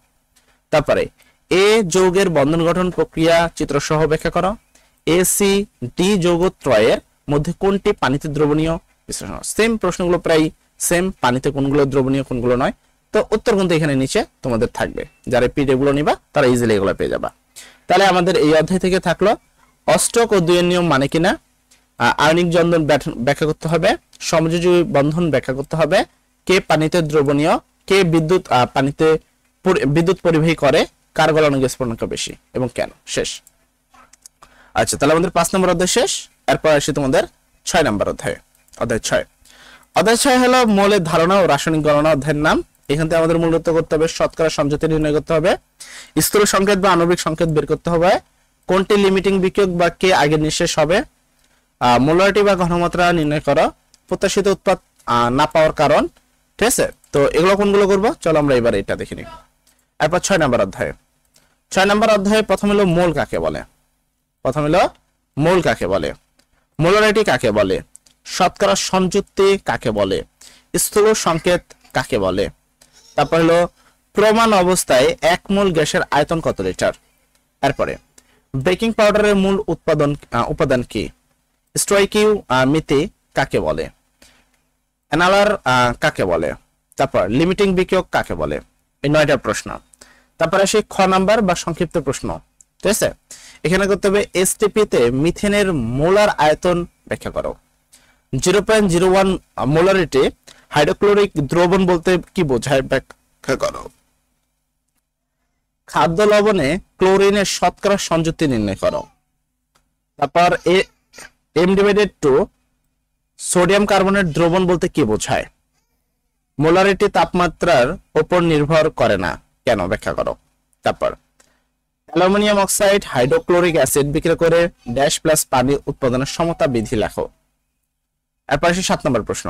Speaker 1: তারপরে A যৌগের বন্ধন গঠন প্রক্রিয়া চিত্র সহ ব্যাখ্যা করো। AC/D যৌগত্রয়ের মধ্যে কোনটি পানিতে দ্রবণীয়, বিশ্লেষণ। সেম প্রশ্নগুলো প্রায় সেম, পানিতে কোনগুলো দ্রবণীয় কোনগুলো নয়। তো উত্তর কিন্তু এখানে নিচে তোমাদের থাকবে, যারা পিডিএফ গুলো নিবা তারা ইজিলি এগুলো পেয়ে যাবা। তাহলে আমাদের এই অধ্যায় থেকে থাকলো অষ্টক ও 2 এর নিয়ম মানে কিনা, আয়নিক বন্ধন ব্যাখ্যা করতে হবে, সমযোজী বন্ধন ব্যাখ্যা করতে হবে, কে পানিতে দ্রবণীয়, কে পানিতে বিদ্যুৎ পরিবাহী করে, কার গলনাঙ্ক স্ফুটনাঙ্ক বেশি এবং কেন, শেষ। আচ্ছা, তাহলে আমাদের 5 নম্বর অধ্যায় শেষ। এরপর আসি তোমাদের 6 নম্বর অধ্যায়। অধ্যায় 6 হলো মৌলের ধারণা ও রাসায়নিক গণনা অধ্যায়ের নাম। এখান থেকে আমাদের মূলত করতে হবে শতকরা সমঝোতা নির্ণয় করতে হবে, স্থূল সংকেত বা আণবিক সংকেত বের করতে হবে, কোনটি লিমিটিং বিক্রিয়ক বা কে আগে নিঃশেষ হবে, মোলারিটি বা ঘনমাত্রা নির্ণয় করা, প্রত্যাশিত উৎপাদ না পাওয়ার কারণ, ঠিক আছে? তো এগুলো কোনগুলো করবো, চলো আমরা এবার এটা দেখে নিই। এরপর 6 নম্বর অধ্যায়। 6 নম্বর অধ্যায়ে প্রথম হলো মোল কাকে বলে। মোলারিটি কাকে বলে, শতকরা সংযুক্তি কাকে বলে, স্থূল সংকেত কাকে বলে। তারপর হলো প্রমাণ অবস্থায় 1 মোল গ্যাসের আয়তন কত লিটার। এরপরে বেকিং পাউডারের মূল উপাদান কি, স্টয়কিওমেট্রি কাকে বলে, অ্যানালার কাকে বলে। তারপর লিমিটিং বিক্রিয়ক কাকে বলে। এই 9টা প্রশ্ন। তারপরে আসে খ নাম্বার বা সংক্ষিপ্ত প্রশ্ন, ঠিক আছে? এখানে করতে হবে এসটিপি তে মিথেনের মোলার আয়তন ব্যাখ্যা করো। 0.01 মোলারিটি হাইড্রোক্লোরিক দ্রবণ বলতে কি বোঝায় ব্যাখ্যা করো। খাদ্য লবণে ক্লোরিনের শতকরা সংযুক্তি নির্ণয় করো। তারপর m/2 সোডিয়াম কার্বনেট দ্রবণ বলতে কি বোঝায়। মোলারিটি তাপমাত্রার উপর নির্ভর করে না, কেন ব্যাখ্যা করো। তারপর অ্যালুমিনিয়াম অক্সাইড হাইড্রোক্লোরিক অ্যাসিড বিক্রিয়া করে ড্যাশ প্লাস পানি উৎপাদনের সমতা বিধি লেখো। এরপর আসি 7 নম্বর প্রশ্ন।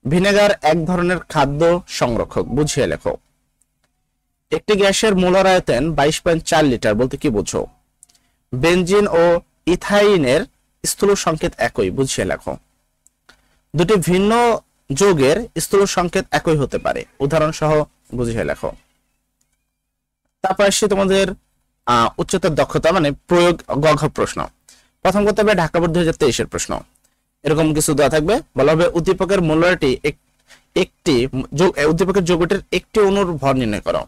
Speaker 1: ভিনেগার এক ধরনের খাদ্য সংরক্ষক, বুঝিয়ে লেখো। একটি গ্যাসের মোলার আয়তন 22.4 লিটার বলতে কি বোঝো। বেনজিন ও ইথাইনের স্থূল সংকেত একই, বুঝিয়ে লেখো। দুটি ভিন্ন যৌগের স্থূল সংকেত একই হতে পারে, উদাহরণ সহ বুঝিয়ে লেখো। তারপর আসছে তোমাদের উচ্চতর দক্ষতা মানে প্রয়োগ গঘ প্রশ্ন। প্রথম করতে হবে ঢাকা বোর্ড 2023 প্রশ্ন। এরকম কিছু দেওয়া থাকবে, বলা হবে উদ্দীপকের মোলারিটি উদ্দীপকের যৌগটির একটি অণুর ভর নির্ণয় করো।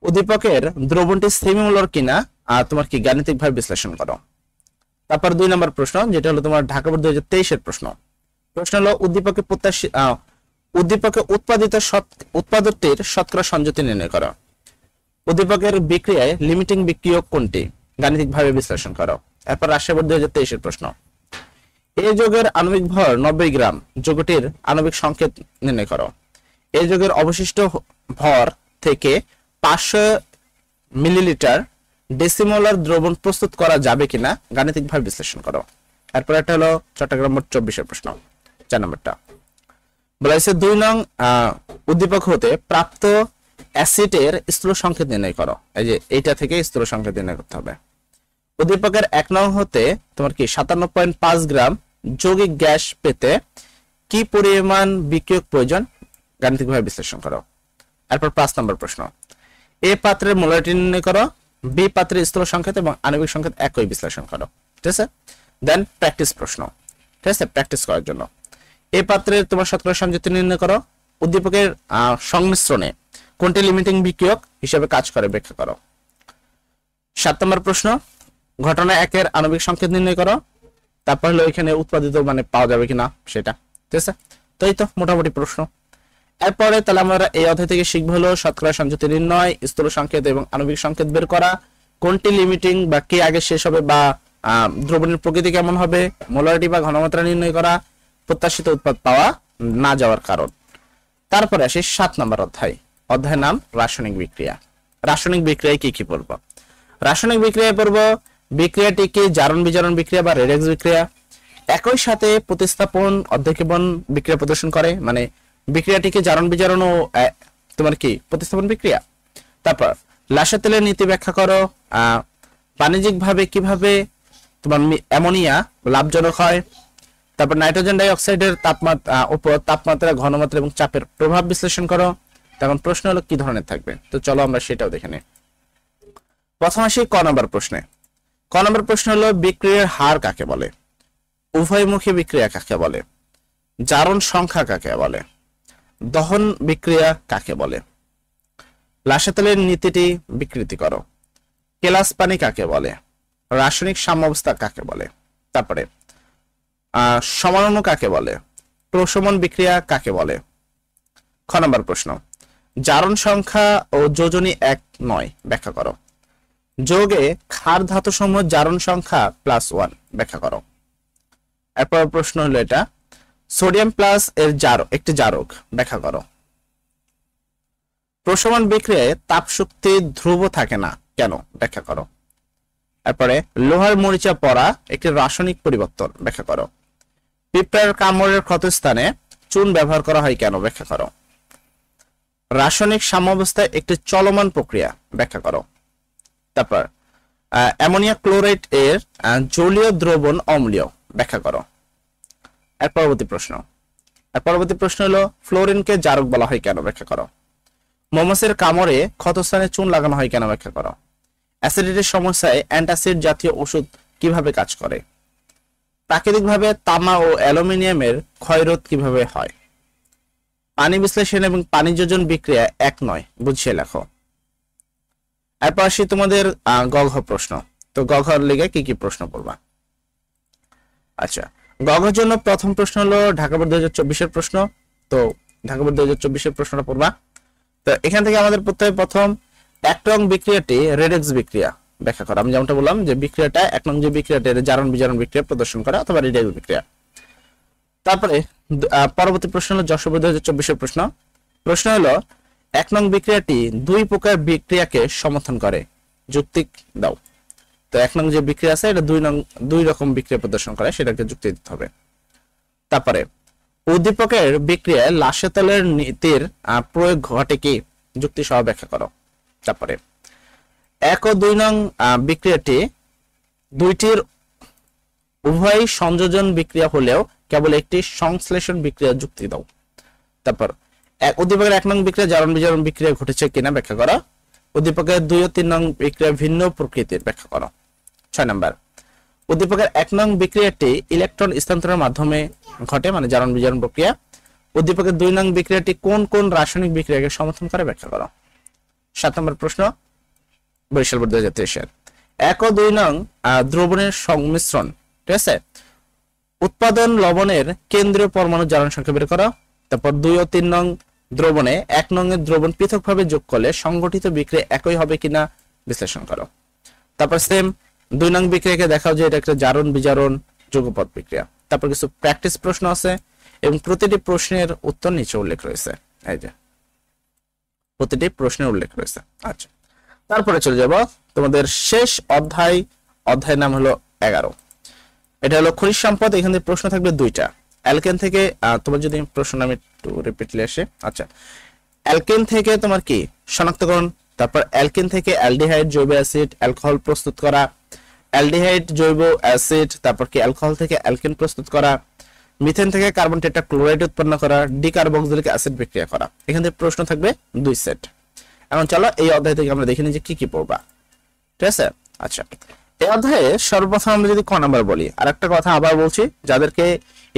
Speaker 1: উদ্দীপকের দ্রবণটি সেমিমোলার কিনা তোমার কি গাণিতিক ভাবে বিশ্লেষণ করো। তারপর 2 নম্বর প্রশ্ন, যেটা হলো তোমার ঢাকা বোর্ড 2023 প্রশ্ন। প্রশ্ন হলো উদ্দীপকে উৎপাদকটির শতকরা সংযুক্তি নির্ণয় করো। উদ্দীপকের বিক্রিয়ায় লিমিটিং বিক্রিয়ক কোনটি, গাণিতিক ভাবে বিশ্লেষণ করো। এরপর রাজশাহী বোর্ড 2023 প্রশ্ন। এই যৌগের আণবিক ভর 90 গ্রাম, যৌগটির আণবিক সংকেত নির্ণয় করো। এই যৌগের অবশিষ্ট ভর থেকে 500 মিলিলিটার ডেসিমোলার দ্রবণ প্রস্তুত করা যাবে কিনা, গাণিতিক ভাবে বিশ্লেষণ করো। এরপর একটা হলো চট্টগ্রাম বোর্ড 24 প্রশ্ন, 4 নম্বরটা। বলা হয়েছে 2 নং উদ্দীপক হতে প্রাপ্ত অ্যাসিডের স্থূল সংকেত নির্ণয় করো। এই যে এইটা থেকে স্থূল সংকেত নির্ণয় করতে হবে। উদ্দীপকের 1 নং হতে তোমার কি 57.5 গ্রাম যৌগিক গ্যাস পেতে কি পরিমাণ বিক্রিয়ক প্রয়োজন, গাণিতিক ভাবে বিশ্লেষণ করো। এরপর 5 নম্বর প্রশ্ন। এ পাত্রের মোলারিটি নির্ণয় করো। বি পাত্রের স্থূল সংকেত এবং আণবিক সংকেত একই বিশ্লেষণ করো। ঠিক আছে, দেন প্র্যাকটিস প্রশ্ন। ঠিক আছে, প্র্যাকটিস করার জন্য এ পাত্রের তোমার শতকরা সংযুক্তি নির্ণয় করো। উদ্দীপকের সংমিশ্রণে কোনটি লিমিটিং বিক্রিয়ক হিসেবে কাজ করে, ব্যাখ্যা করো। 7 নম্বর প্রশ্ন। ঘটনা 1 এর আণবিক সংকেত নির্ণয় করো। তারপর হলো এখানে উৎপাদিত মানে পাওয়া যাবে কিনা সেটা। ঠিক আছে, তো এই তো মোটামুটি প্রশ্ন। এরপরে তাহলে আমরা এই অধ্যায় থেকে শিখবো হলো শতকরা সংযুক্তি নির্ণয়, স্থূল সংকেত এবং আণবিক সংকেত বের করা, কোনটি লিমিটিং বা কে আগে শেষ হবে বা দ্রবণের প্রকৃতি কেমন হবে, মোলারিটি বা ঘনমাত্রা নির্ণয় করা, প্রত্যাশিত উৎপাদ পাওয়া না যাওয়ার কারণ। তারপরে আসি 7 নম্বর অধ্যায়। অধ্যায়ের নাম রাসায়নিক বিক্রিয়া। রাসায়নিক বিক্রিয়ায় কি কি পড়ব। রাসায়নিক বিক্রিয়ায় পড়ব বিক্রিয়াটিকে জারণ বিজারণ বিক্রিয়া বা রেডক্স বিক্রিয়া। একই সাথে প্রতিস্থাপন অধ্যক্ষেপণ বিক্রিয়া প্রদর্শন করে, মানে বিক্রিয়াটিকে জারণ বিজারণ ও তোমার কি প্রতিস্থাপন বিক্রিয়া। তারপর লাসা তেলের নীতি ব্যাখ্যা করো। বাণিজ্যিক ভাবে কিভাবে তোমার অ্যামোনিয়া লাভজনক হয়। তারপর নাইট্রোজেন ডাই অক্সাইডের তাপমাত্রা ঘনমাত্রা এবং চাপের প্রভাব বিশ্লেষণ করো। তখন প্রশ্ন হলো কি ধরনের থাকবে, তো চলো আমরা সেটাও দেখে নিই। প্রথম আসি ক নম্বর প্রশ্নে। ক নম্বর প্রশ্ন হলো বিক্রিয়ার হার কাকে বলে, উভয়মুখী বিক্রিয়া কাকে বলে, জারণ সংখ্যা কাকে বলে, দহন বিক্রিয়া কাকে বলে, লাসা তেলের নীতিটি বিকৃতি করো, কেলাস পানি কাকে বলে, রাসায়নিক সাম্যাবস্থা কাকে বলে, তারপরে সমাণু কাকে বলে, প্রশমন বিক্রিয়া কাকে বলে। খ নম্বর প্রশ্ন। জারণ সংখ্যা ও যোজনী 1 নয় ব্যাখ্যা করো। যৌগে ক্ষার ধাতু সমূহ জারণ সংখ্যা +1 ব্যাখ্যা করো। এরপর প্রশ্ন হলো এটা সোডিয়াম প্লাস এর একটি জারক ব্যাখ্যা করো। প্রশমন বিক্রিয়ায় তাপ শক্তি ধ্রুব থাকে না কেন, ব্যাখ্যা করো। এরপরে লোহার মরিচা পড়া একটি রাসায়নিক পরিবর্তন ব্যাখ্যা করো। পিঁপড়ার কামড়ের ক্ষতস্থানে চুন ব্যবহার করা হয় কেন, ব্যাখ্যা করো। রাসায়নিক সাম্যাবস্থায় একটি চলমান প্রক্রিয়া ব্যাখ্যা করো। তারপর অ্যামোনিয়া ক্লোরাইড এর জলীয় দ্রবণ অম্লীয় ব্যাখ্যা করো। এর পরবর্তী প্রশ্ন হলো ফ্লোরিনকে জারক বলা হয় কেন, ব্যাখ্যা করো। মৌমাছির কামড়ে ক্ষতস্থানে চুন লাগানো হয় কেন, ব্যাখ্যা করো। অ্যাসিডিটির সমস্যায় অ্যান্টাসিড জাতীয় ওষুধ কিভাবে কাজ করে। প্রাকৃতিকভাবে তামা ও অ্যালুমিনিয়ামের ক্ষয়রোধ কিভাবে হয়। পানি বিশ্লেষণ এবং পানি যোজন বিক্রিয়া 1 নয় বুঝিয়ে লেখো। এরপর আসি তোমাদের গঘ প্রশ্ন। তো গঘর লিগে কি কি প্রশ্ন পড়বা। আচ্ছা, গঘর জন্য প্রথম প্রশ্ন হলো ঢাকা বোর্ড 2024 প্রশ্ন। তো ঢাকা বোর্ড 2024 এর প্রশ্নটা পড়বা। তো এখান থেকে আমাদের প্রথম এক নং বিক্রিয়াটি রেডক্স বিক্রিয়া ব্যাখ্যা করা। আমি যেমনটা বললাম যে বিক্রিয়াটা এক নং যে বিক্রিয়াটা জারণ বিজারণ বিক্রিয়া প্রদর্শন করা অথবা রেডক্স বিক্রিয়া। তারপরে পরবর্তী প্রশ্ন হলো যশোর বোর্ড 2024 এর প্রশ্ন হলো এক নং বিক্রিয়াটি দুই প্রকার বিক্রিয়াকে সমর্থন করে, যুক্তি দাও। তো এক নং যে বিক্রিয়া আছে এটা দুই রকম বিক্রিয়া প্রদর্শন করে, সেটাকে যুক্তি দিতে হবে। তারপরে উদ্দীপকের বিক্রিয়ায় লাসেতালের নীতির প্রয়োগ ঘটে কি, যুক্তি সহ ব্যাখ্যা করো। তারপরে 1 ও 2 নং বিক্রিয়াটি দুইটির উভয় সংযোজন বিক্রিয়া হলেও কেবল একটি সংশ্লেষণ বিক্রিয়া, যুক্তি দাও। তারপর উদ্দীপকের 1 নং বিক্রিয়া জারণ বিজারণ বিক্রিয়া ঘটেছে কিনা ব্যাখ্যা করো। উদ্দীপকের 2 ও 3 নং বিক্রিয়া ভিন্ন প্রকৃতির, ব্যাখ্যা করো। 6 নাম্বার উদ্দীপকের 1 নং বিক্রিয়াটি ইলেকট্রন স্থানান্তরের মাধ্যমে ঘটে, মানে জারণ বিজারণ প্রক্রিয়া। উদ্দীপকের 2 নং বিক্রিয়াটি কোন কোন রাসায়নিক বিক্রিয়াকে সমর্থন করে, ব্যাখ্যা করো। 7 নম্বর প্রশ্ন বরিশাল বোর্ড 2023 এর 1 ও 2 নং দ্রবণের সংমিশ্রণ, ঠিক আছে, উৎপাদন লবণের কেন্দ্রীয় পরমাণু জারণ সংখ্যা বের করো। তারপর 2 ও 3 নং দ্রবণে 1 নং এর দ্রবণ পৃথকভাবে যোগ করলে সংগঠিত বিক্রিয়া একই হবে কিনা বিশ্লেষণ করো। তারপর সেম 2 নং বিক্রিয়াকে দেখাও যে এটা একটা জারণ বিজারণ যুগপৎ বিক্রিয়া। তারপর কিছু প্র্যাকটিস প্রশ্ন আছে এবং প্রতিটি প্রশ্নের উত্তর নিচে উল্লেখ রয়েছে, এই যে প্রতিটি প্রশ্নের উল্লেখ রয়েছে। আচ্ছা, তারপরে চলে যাব তোমাদের শেষ অধ্যায়ের নাম হলো 11। এটা হলো খনিজ সম্পদ। এখান থেকে প্রশ্ন থাকবে 2টা। অ্যালকেন থেকে তোমার যদি প্রশ্ন আমি একটু রিপিটলি আসে। আচ্ছা, অ্যালকেন থেকে তোমার কি শনাক্তকরণ, তারপর অ্যালকেন থেকে অ্যালডিহাইড জৈব অ্যাসিড অ্যালকোহল প্রস্তুত করা, অ্যালডিহাইড জৈব অ্যাসিড তারপর কি অ্যালকোহল থেকে অ্যালকেন প্রস্তুত করা, মিথেন থেকে কার্বন টেট্রাক্লোরাইড উৎপন্ন করা, ডিকার্বক্সিলিক অ্যাসিড বিক্রিয়া করা। এখান থেকে প্রশ্ন থাকবে 2 সেট। এখন চলো এই অধ্যায় থেকে আমরা দেখে নিই যে কি কি পড়বা, ঠিক আছে। আচ্ছা, এই অধ্যায়ে সর্বপ্রথম আমরা যদি ক নাম্বার বলি, আর একটা কথা আবার বলছি, যাদেরকে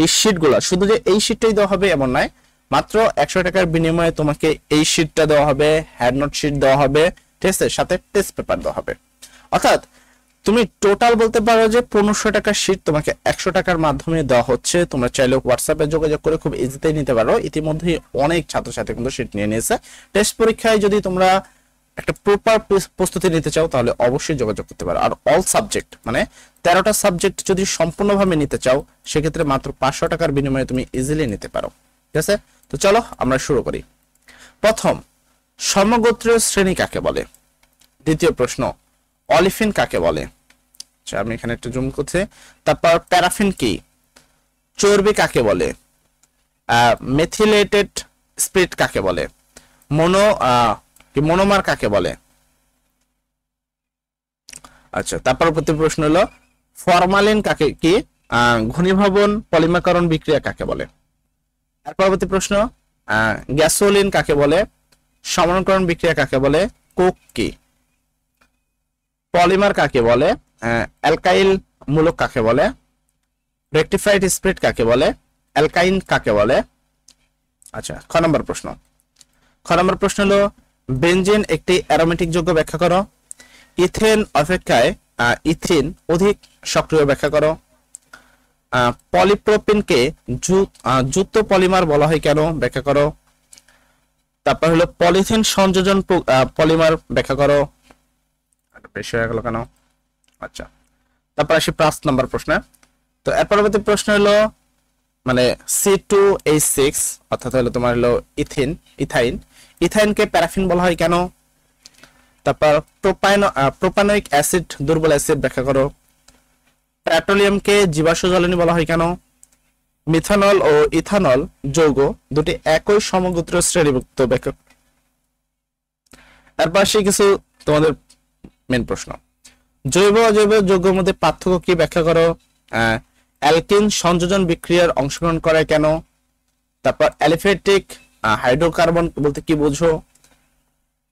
Speaker 1: এই শীটগুলো শুধু যে এই শীটটাই দেওয়া হবে এমন নয়, মাত্র 100 টাকার বিনিময়ে তোমাকে এই শীটটা দেওয়া হবে, হ্যান্ড নোট শীট দেওয়া হবে, ঠিক আছে, সাথে টেস্ট পেপার দেওয়া হবে। অর্থাৎ তুমি টোটাল বলতে পারো যে 1500 টাকার শীট তোমাকে 100 টাকার মাধ্যমে দেওয়া হচ্ছে। তোমরা চাইলে হোয়াটসঅ্যাপে যোগাযোগ করে খুব ইজিতেই নিতে পারো। ইতিমধ্যে অনেক ছাত্রছাত্রী কিন্তু শীট নিয়ে নিয়েছে। টেস্ট পরীক্ষায় যদি তোমরা একটা প্রপার প্রস্তুতি নিতে চাও তাহলে অবশ্যই যোগাযোগ করতে পারো। আর অল সাবজেক্ট মানে 13টা সাবজেক্ট যদি সম্পূর্ণভাবে নিতে চাও সেক্ষেত্রে মাত্র 500 টাকার বিনিময়ে তুমি ইজিলি নিতে পারো, ঠিক আছে। তো চলো আমরা শুরু করি। প্রথম, সমগোত্রীয় শ্রেণী কাকে বলে? দ্বিতীয় প্রশ্ন, অলিফিন কাকে বলে? আচ্ছা, আমি এখানে একটু জুম করছি। তারপর প্যারাফিন কি? চর্বি কাকে বলে? মেথিলেটেড স্পিরিট কাকে বলে? মনোমার কাকে বলে? আচ্ছা, তারপর প্রতি প্রশ্ন হলো ফরমালিন কাকে কি? ঘনীভবন পলিমারকরণ বিক্রিয়া কাকে বলে? এর পরবর্তী প্রশ্ন, গ্যাসোলিন কাকে বলে? সমরণকরণ বিক্রিয়া কাকে বলে? কোক কি? পলিমার কাকে বলে? অ্যালকাইল মূলক কাকে বলে? রেকটিফাইড স্পিরিট কাকে বলে? অ্যালকাইন কাকে বলে? আচ্ছা, খ নম্বর প্রশ্ন হলো বেনজিন একটি অ্যারোমেটিক যৌগ, ব্যাখ্যা করো। ইথেন অপেক্ষায় ইথিন অধিক সক্রিয়, ব্যাখ্যা করো। পলিপ্রোপিনকে যুক্ত পলিমার বলা হয় কেন, ব্যাখ্যা করো। তারপর হলো পলিথিন সংযোজন পলিমার, ব্যাখ্যা করো। বেশি হয়ে গেল কেন? আচ্ছা, তারপর আসি 5 নম্বর প্রশ্নে। তো এর পরবর্তী প্রশ্ন হলো মানে C2H6 অর্থাৎ হলো তোমার হলো ইথাইনকে প্যারাফিন বলা হয় কেন? তারপর প্রোপানোইক অ্যাসিড দুর্বল অ্যাসিড, ব্যাখ্যা করো। পেট্রোলিয়ামকে জীবাশ্ম জ্বালানি বলা হয় কেন? মিথানল ও ইথানল যৌগ দুটি একই সমগোত্রীয় শ্রেণীভুক্ত, ব্যাখ্যা। তারপর আসি কিছু তোমাদের মেন প্রশ্ন, জৈব অজৈব যৌগের মধ্যে পার্থক্য কি, ব্যাখ্যা করো। অ্যালকিন সংযোজন বিক্রিয়ার অংশগ্রহণ করে কেন? তারপর অ্যালিফেটিক হাইড্রোকার্বন বলতে কি বুঝো?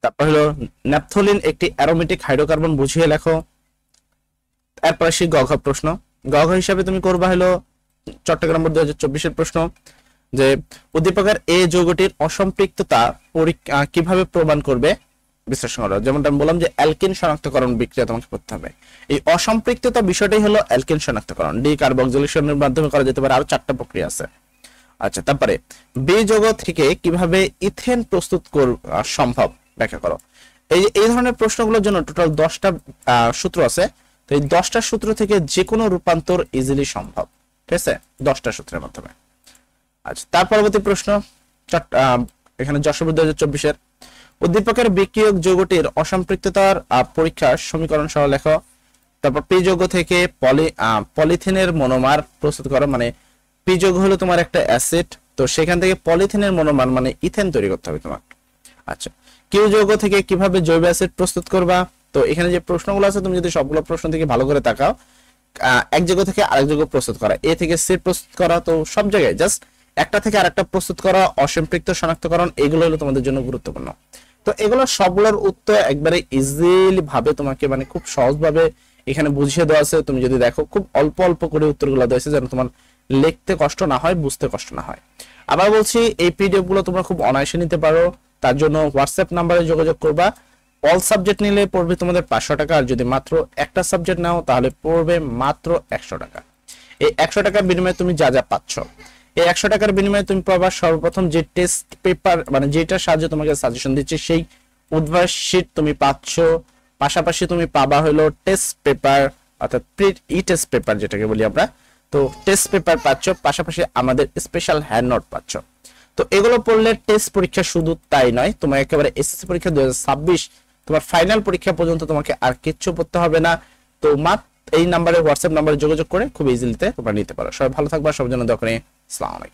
Speaker 1: তারপর হলো ন্যাপথলিন একটি অ্যারোমেটিক হাইড্রোকার্বন, বুঝিয়ে লেখো। এরপর আসি গঘ প্রশ্ন। গঘ হিসাবে তুমি করবা হলো চট্টগ্রাম বোর্ড 2024 এর প্রশ্ন যে উদ্দীপকের এ যৌগটির অসম্পৃক্ততা কিভাবে প্রমাণ করবে, বিশ্লেষণ করো। যেমনটা আমি বললাম যে অ্যালকিন শনাক্তকরণ বিক্রিয়া তোমাকে করতে হবে। এই অসম্পৃক্ততা বিষয়টাই হলো অ্যালকিন শনাক্তকরণ। ডিকার্বক্সিলেশনের মাধ্যমে করা যেতে পারে, আরো 4টা প্রক্রিয়া আছে। আচ্ছা, তারপরে বি যৌগ থেকে কিভাবে ইথেন প্রস্তুত সম্ভব ব্যাখ্যা করো। এই ধরনের প্রশ্নগুলোর জন্য টোটাল 10টা সূত্র আছে। তো এই 10টা সূত্র থেকে যে কোনো রূপান্তর ইজিলি সম্ভব, ঠিক আছে, 10টা সূত্রের মাধ্যমে। আচ্ছা, তার পরবর্তী প্রশ্ন এখানে যশোর 2024-এর উদ্দীপকের বিক্রিয়ক যৌগটির অসম্পৃক্ততার পরীক্ষার সমীকরণ সহ লেখো। তারপর পি যৌগ থেকে পলিথিনের মনোমার প্রস্তুত করো, মানে পি যৌগ হলো তোমার একটা অ্যাসিড, তো সেখান থেকে পলিথিনের মনোমার মানে ইথেন তৈরি করতে হবে তোমার। আচ্ছা, কিউ যৌগ থেকে কিভাবে জৈব অ্যাসিড প্রস্তুত করবা। তো এখানে যে প্রশ্নগুলো আছে তুমি যদি সবগুলো প্রশ্ন থেকে ভালো করে তাকাও, এক যৌগ থেকে আরেক যৌগ প্রস্তুত করা, এ থেকে সি প্রস্তুত করা, তো সব জায়গায় জাস্ট একটা থেকে আরেকটা প্রস্তুত করা, অসম্পৃক্ত শনাক্তকরণ, এগুলো হলো তোমাদের জন্য গুরুত্বপূর্ণ। তো এগুলো সবগুলোর উত্তর একবারে ইজিলি ভাবে তোমাকে মানে খুব সহজভাবে এখানে বুঝিয়ে দেওয়া আছে। তুমি যদি দেখো খুব অল্প অল্প করে উত্তরগুলো দেওয়া আছে যেন তোমার লিখতে কষ্ট না হয়, বুঝতে কষ্ট না হয়। আবার বলছি, এই পিডিএফ গুলো তোমরা খুব অনায়াসে নিতে পারো। তার জন্য হোয়াটসঅ্যাপ নাম্বারে যোগাযোগ করবা। অল সাবজেক্ট নিলে পড়বে তোমাদের 500 টাকা, আর যদি মাত্র একটা সাবজেক্ট নাও তাহলে পড়বে মাত্র 100 টাকা। এই 100 টাকার বিনিময়ে তুমি যা যা পাচ্ছ, এই 100 টাকার বিনিময়ে তুমি পাবা সর্বপ্রথম যে টেস্ট পেপার, মানে যেটার সাহায্যে তোমাকে সাজেশন দিচ্ছে সেই উদ্ভাস শীট তুমি পাচ্ছ। পাশাপাশি তুমি পাবা হলো টেস্ট পেপার, অর্থাৎ ই টেস্ট পেপার যেটাকে বলি আমরা, তো টেস্ট পেপার পাচ্ছ, পাশাপাশি আমাদের স্পেশাল হ্যান্ড নোট পাচ্ছ। তো এগুলো পড়লে টেস্ট পরীক্ষা শুধু তাই নয়, তোমার একেবারে এসএসসি পরীক্ষা 2026 তোমার ফাইনাল পরীক্ষা পর্যন্ত তোমাকে আর কিচ্ছু পড়তে হবে না। তো মাত্র এই নাম্বারে, হোয়াটসঅ্যাপ নাম্বারে যোগাযোগ করে খুব ইজিলিতে তোমরা নিতে পারো। সবাই ভালো থাকবা, সবার জন্য দোয়া করি। আসসালামু আলাইকুম।